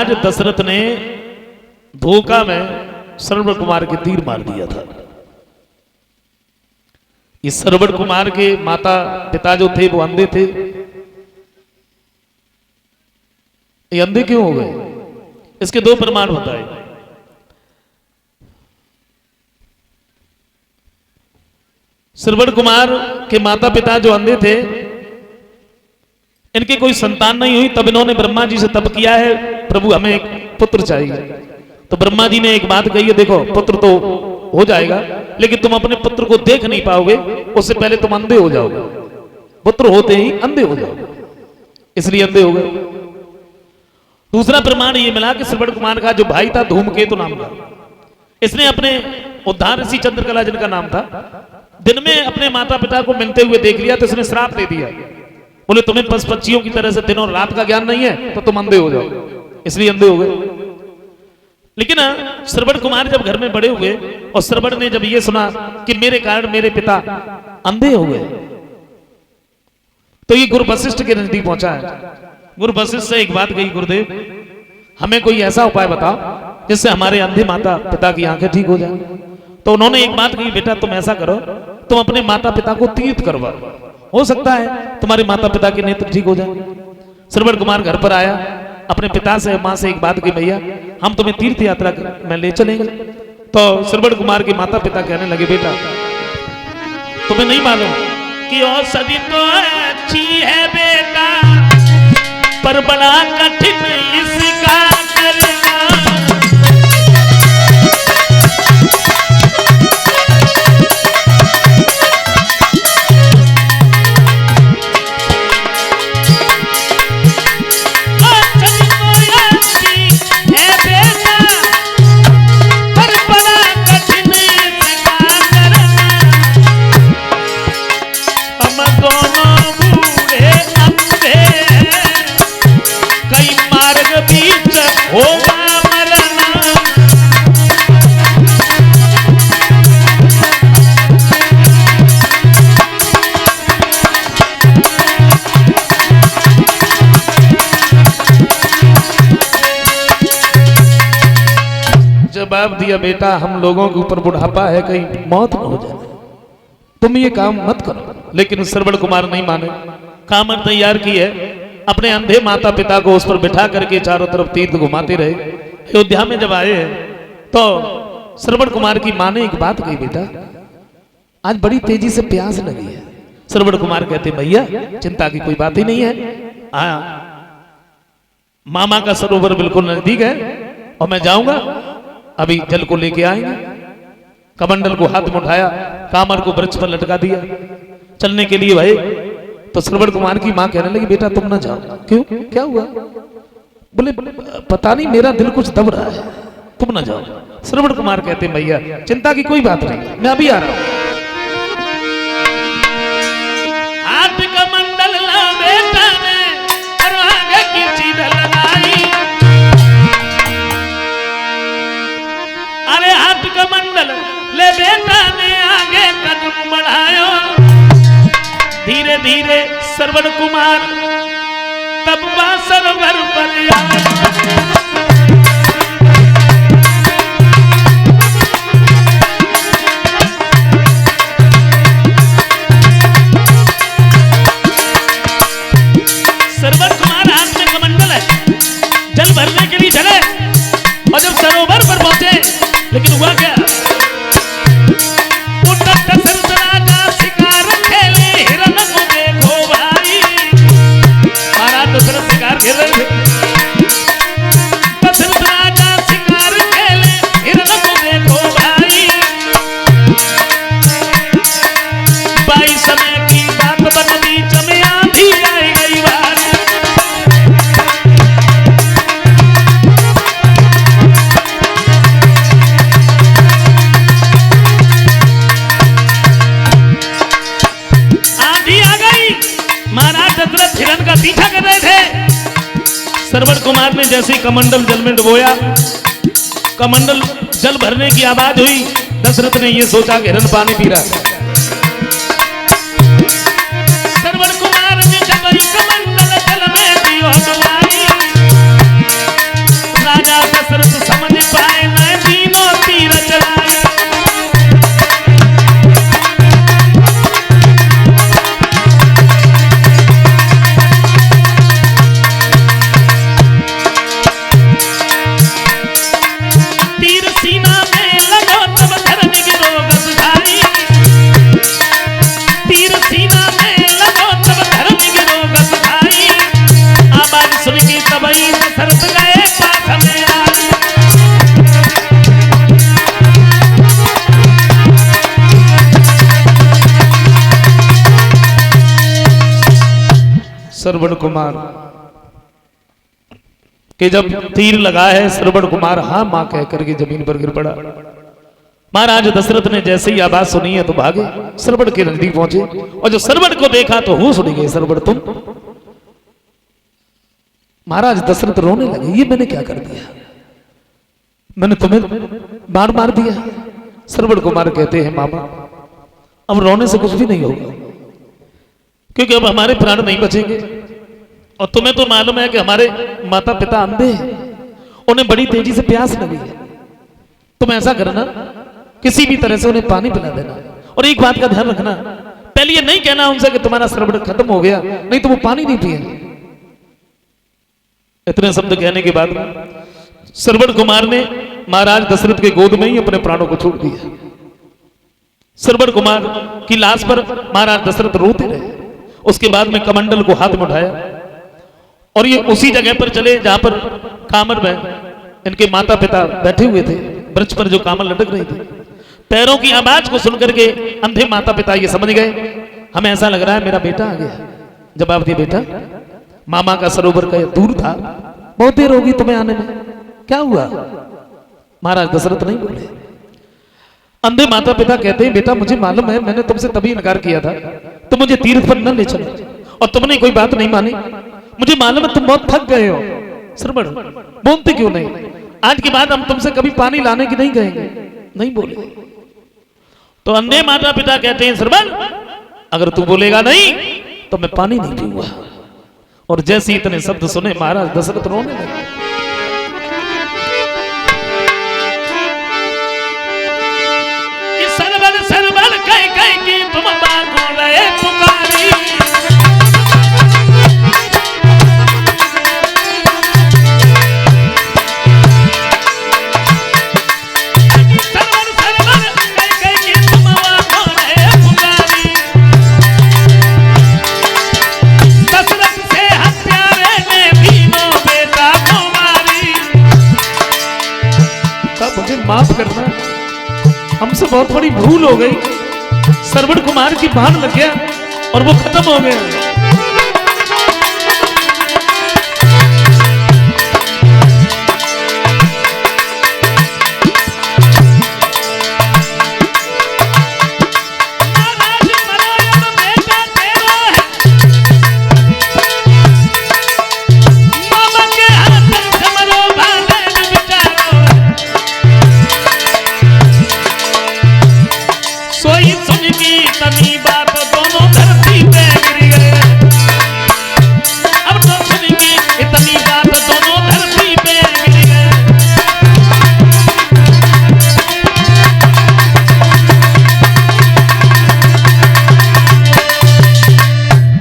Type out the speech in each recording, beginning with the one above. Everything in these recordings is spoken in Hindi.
महाराज दशरथ ने धोखा में श्रवण कुमार के तीर मार दिया था। इस श्रवण कुमार के माता पिता जो थे वो अंधे थे। ये अंधे क्यों हो गए? इसके दो प्रमाण होता है। श्रवण कुमार के माता पिता जो अंधे थे, इनकी कोई संतान नहीं हुई, तब इन्होंने ब्रह्मा जी से तप किया है, प्रभु हमें एक पुत्र चाहिए। तो ब्रह्मा जी ने एक बात कही है, देखो पुत्र तो हो जाएगा, लेकिन तुम अपने पुत्र को देख नहीं पाओगे, उससे पहले तुम अंधे हो जाओगे। पुत्र होते ही अंधे हो जाओगे, इसलिए अंधे हो गए। दूसरा प्रमाण ये मिला कि श्रवण कुमार का जो भाई था धूमकेतु नाम का, इसने अपने उद्धार ऋषि चंद्रकला जिनका नाम था, दिन में अपने माता पिता को मिलते हुए देख लिया तो इसने श्राप दे दिया, बोले तुम्हें पशु पक्षियों की तरह से दिन और रात का ज्ञान नहीं है तो तुम अंधे हो जाओ, इसलिए अंधे हो गए। लेकिन श्रवण कुमार जब घर में बड़े हुए और श्रवण ने जब ये सुना कि मेरे कारण मेरे पिता अंधे हो गए, तो ये गुरु वशिष्ठ के नजदीक पहुंचा है। गुरु वशिष्ठ से एक बात कही, गुरुदेव हमें कोई ऐसा उपाय बताओ जिससे हमारे अंधे माता पिता की आंखें ठीक हो जाए। तो उन्होंने एक बात कही, बेटा तुम ऐसा करो, तुम अपने माता पिता को तीर्थ करवाओ, हो सकता है तुम्हारे माता पिता के नेत्र ठीक हो जाए। श्रवण कुमार घर पर आया, अपने पिता से मां से एक बात की, भैया हम तुम्हें तीर्थ यात्रा में ले चलेंगे। तो श्रवण कुमार के माता पिता कहने लगे, बेटा तुम्हें नहीं मालूम कि औषधि तो अच्छी है बेटा, पर बड़ा कठिन इसका करना। जवाब दिया, बेटा हम लोगों के ऊपर बुढ़ापा है, कहीं मौत न हो जाए, तुम ये काम मत करो। लेकिन श्रवण कुमार नहीं माने, कामर तैयार की है, अपने अंधे माता पिता को उस पर बिठा करके चारों तरफ तीर्थ घुमाते रहे। अयोध्या में जब आए तो श्रवण कुमार की मां ने एक बात कही, बेटा आज बड़ी तेजी से प्यास लगी है। श्रवण कुमार कहते, भैया चिंता की कोई बात ही नहीं है, मामा का सरोवर बिल्कुल नजदीक है और मैं जाऊंगा, अभी जल को लेके आएंगे। कमंडल को हाथ में उठाया, कामर को वृक्ष पर लटका दिया चलने के लिए भाई। तो श्रवण कुमार की मां कहने लगी, बेटा तुम ना जाओ। क्यों, क्या हुआ? बोले पता नहीं मेरा दिल कुछ दब रहा है, तुम ना जाओ। श्रवण कुमार कहते, भैया चिंता की कोई बात नहीं, मैं अभी आ रहा हूं। हाथ कमंडल ला बेटा ने और आगे की चीज लगाई, अरे हाथ कमंडल ले बेटा ने आगे कदम बढ़ायो। धीरे धीरे श्रवण कुमार तब सरोवर पर आया। श्रवण कुमार हाथ में कमंडल है, जल भरने के लिए चले और जब सरोवर पर पहुंचे, लेकिन हुआ क्या, पीछा कर रहे थे। श्रवण कुमार ने जैसे कमंडल जल में डुबोया, कमंडल जल भरने की आवाज हुई, दशरथ ने यह सोचा कि हिरण पानी पी रहा है। श्रवण कुमार ने जब कमंडल जल में दियो डुबाई, श्रवण कुमार कि जब तीर लगा है श्रवण कुमार हाँ मां कह करके जमीन पर गिर पड़ा। महाराज दशरथ ने जैसे ही आवाज सुनी है तो भागे, श्रवण के नजदीक पहुंचे और जो श्रवण को देखा तो होश उड़ गए। श्रवण तुम? महाराज दशरथ रोने लगे, ये मैंने क्या कर दिया, मैंने तुम्हें बाण मार दिया। श्रवण कुमार कहते हैं मामा अब रोने से कुछ भी नहीं होगा, क्योंकि अब हमारे प्राण नहीं बचेंगे। और तुम्हें तो मालूम है कि हमारे माता पिता अंधे हैं, उन्हें बड़ी तेजी से प्यास लगी है। तुम ऐसा करना, किसी भी तरह से उन्हें पानी पिला देना। और एक बात का ध्यान रखना, पहले ये नहीं कहना उनसे कि तुम्हारा श्रवण खत्म हो गया, नहीं तो वो पानी नहीं पिएंगे। इतने शब्द कहने के बाद श्रवण कुमार ने महाराज दशरथ के गोद में ही अपने प्राणों को छोड़ दिया। श्रवण कुमार की लाश पर महाराज दशरथ रोते रहे। उसके बाद में कमंडल को हाथ में उठाया और ये उसी जगह पर चले जहां पर कामर में इनके माता पिता बैठे हुए थे, वृक्ष पर जो कामर लटक रही थी। पैरों की आवाज को सुनकर के अंधे माता पिता ये समझ गए, हमें ऐसा लग रहा है मेरा बेटा आ गया। जवाब दिया, बेटा मामा का सरोवर का दूर था, बहुत देर होगी तुम्हें आने में, क्या हुआ? महाराज दशरथ नहीं बोले। अंधे माता पिता कहते हैं, बेटा मुझे मालूम है मैंने तुमसे तभी इनकार किया था, तुम मुझे तीर्थ पर न ले चलो और तुमने कोई बात नहीं मानी। मुझे मालूम है तुम बहुत थक गए हो। श्रवण बोलते क्यों नहीं? आज के बाद हम तुमसे कभी पानी लाने की नहीं कहेंगे। नहीं बोले। तो अंधे माता पिता कहते हैं, श्रवण अगर तू बोलेगा नहीं तो मैं पानी नहीं पीऊंगा। और जैसे इतने शब्द सुने महाराज दशरथ रोने लगे। सरवण सरवण कह कह के तुम बागों रहे पुकारी। सरवण सरवण कह कह के तुम बागों रहे पुकारी। दशरथ से हत्यारे ने भीमो बेटा को मारी। तब मुझे माफ करना, हमसे बहुत बड़ी भूल हो गई। श्रवण कुमार की बाण लग गया और वो खत्म हो गया। सोई सुन की तनी बात दोनों धरती पे गिर गए। अब तो सुन की इतनी बात दोनों धरती पे गिर गए।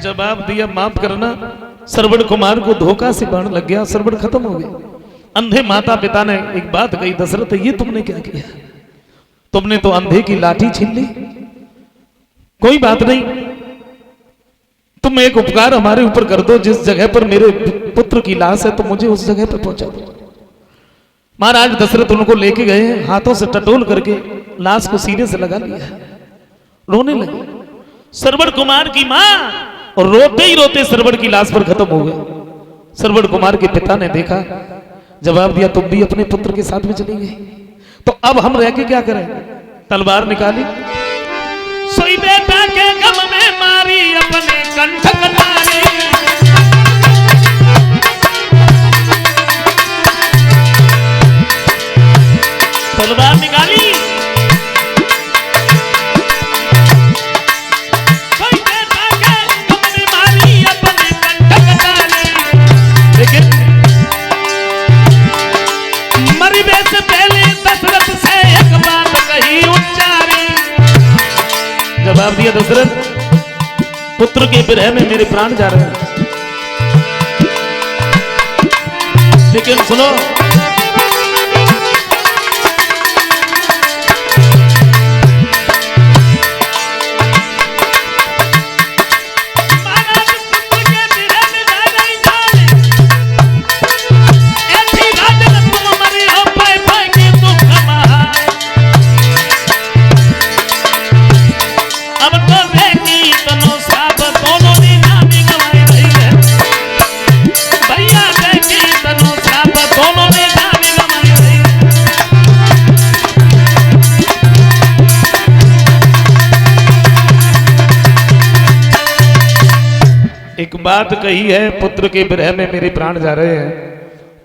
जवाब दिया, माफ करना, श्रवण कुमार को धोखा से बाण लग गया, श्रवण खत्म हो गया। अंधे माता पिता ने एक बात कही, दशरथ ये तुमने क्या किया? तुमने तो अंधे की लाठी छीन ली। कोई बात नहीं, तुम एक उपकार हमारे ऊपर कर दो, जिस जगह पर मेरे पुत्र की लाश है तो मुझे उस जगह पर पहुंचा दो। महाराज दशरथ उनको लेके गए, हाथों से टटोल करके लाश को सीने से लगा लिया, रोने लगे। श्रवण कुमार की मां और रोते ही रोते श्रवण की लाश पर खत्म हो गए। श्रवण कुमार के पिता ने देखा, जवाब दिया, तुम भी अपने पुत्र के साथ में चली गई, तो अब हम रह के क्या करें? तलवार निकाली, सोई बेटा के गम में मारी अपने कंठ कटारी। तलवार निकाली, सोई बेटा के गम में मारी अपने कंठ कटारी। लेकिन मरने से पहले दशरथ से एक बात कही उच्चारी। जवाब दिया, दशरथ पुत्र के विरह में मेरे प्राण जा रहे हैं, लेकिन सुनो, अब तो देखी तनो साथ दोनों ने नामी गवाई रही है। बात कही है, पुत्र के विरह में मेरे प्राण जा रहे हैं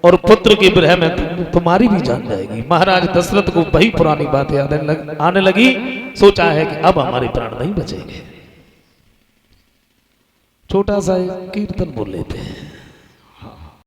और पुत्र के विरह में तुम्हारी भी जान जाएगी। महाराज दशरथ को वही पुरानी बात याद आने लगी। सोचा है कि अब हमारे प्राण नहीं बचेंगे। छोटा सा एक कीर्तन बोल लेते हैं।